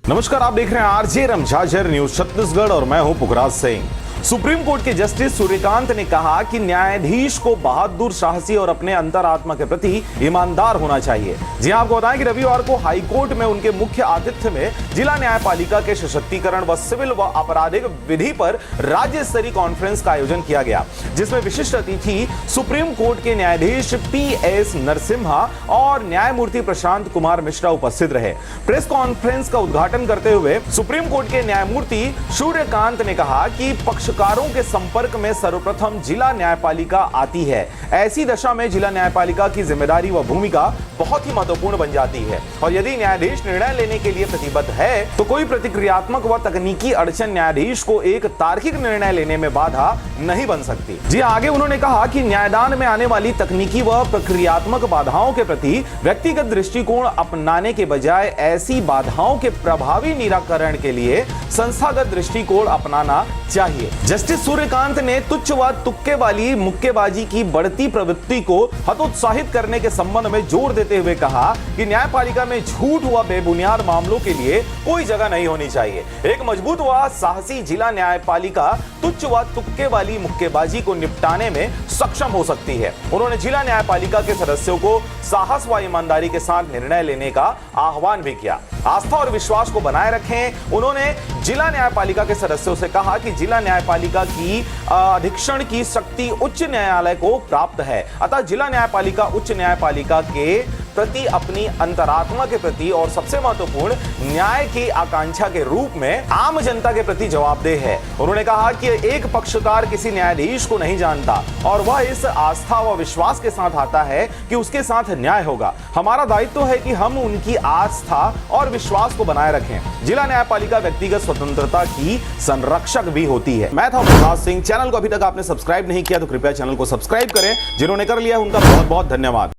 नमस्कार, आप देख रहे हैं आरजे रमझाझर न्यूज छत्तीसगढ़ और मैं हूं पुखराज सिंह। सुप्रीम कोर्ट के जस्टिस सूर्यकांत ने कहा कि न्यायाधीश को बहादुर, साहसी और अपने अंतरात्मा के प्रति ईमानदार होना चाहिए। जी हां, आपको बताएं कि रविवार को हाईकोर्ट में उनके मुख्य आतिथ्य में जिला न्यायपालिका के सशक्तिकरण व सिविल व आपराधिक विधि पर राज्य स्तरीय कॉन्फ्रेंस का आयोजन किया गया, जिसमें विशिष्ट अतिथि सुप्रीम कोर्ट के न्यायाधीश पी.एस. नरसिम्हा और न्यायमूर्ति प्रशांत कुमार मिश्रा उपस्थित रहे। प्रेस कॉन्फ्रेंस का उद्घाटन करते हुए सुप्रीम कोर्ट के न्यायमूर्ति सूर्यकांत ने कहा कि पक्षकारों के संपर्क में सर्वप्रथम जिला न्यायपालिका आती है। ऐसी दशा में जिला न्यायपालिका की जिम्मेदारी व भूमिका बहुत ही महत्वपूर्ण बन जाती है और यदि न्यायाधीश निर्णय लेने के लिए प्रतिबद्ध है तो कोई प्रतिक्रियात्मक व तकनीकी अड़चन न्यायाधीश को एक तार्किक निर्णय लेने में बाधा नहीं बन सकती। जी आगे उन्होंने कहा कि न्यायदान में आने वाली तकनीकी व प्रक्रियात्मक बाधाओं के प्रति व्यक्तिगत दृष्टिकोण अपनाने के बजाय ऐसी बाधाओं के प्रभावी निराकरण के लिए संस्थागत दृष्टिकोण अपनाना चाहिए। जस्टिस सूर्यकांत ने तुच्छ व तुक्के वाली मुक्केबाजी की बढ़ती प्रवृत्ति को हतोत्साहित करने के संबंध में जोर देते हुए कहा कि न्यायपालिका में झूठ व बेबुनियाद मामलों के लिए कोई जगह नहीं होनी चाहिए। एक मजबूत व साहसी जिला न्यायपालिका तुच्छ व तुक्के वाली मुक्केबाजी को निपटाने में सक्षम हो सकती है। उन्होंने जिला न्यायपालिका के सदस्यों को साहस व ईमानदारी के साथ निर्णय लेने का आह्वान भी किया। आस्था और विश्वास को बनाए रखें। उन्होंने जिला न्यायपालिका के सदस्यों से कहा कि जिला न्यायपालिका की अधीक्षण की शक्ति उच्च न्यायालय को प्राप्त है, अतः जिला न्यायपालिका उच्च न्यायपालिका के प्रति अपनी अंतरात्मा के प्रति और सबसे महत्वपूर्ण न्याय की आकांक्षा के रूप में आम जनता के प्रति जवाबदेह है। उन्होंने कहा कि एक पक्षकार किसी न्यायाधीश को नहीं जानता और वह इस आस्था व विश्वास के साथ आता है कि उसके साथ न्याय होगा। हमारा दायित्व है कि हम उनकी आस्था और विश्वास को बनाए रखें। जिला न्यायपालिका व्यक्तिगत स्वतंत्रता की संरक्षक भी होती है। मैं था पुखराज सिंह। चैनल को अभी तक आपने सब्सक्राइब नहीं किया तो कृपया चैनल को सब्सक्राइब करें। जिन्होंने कर लिया उनका बहुत बहुत धन्यवाद।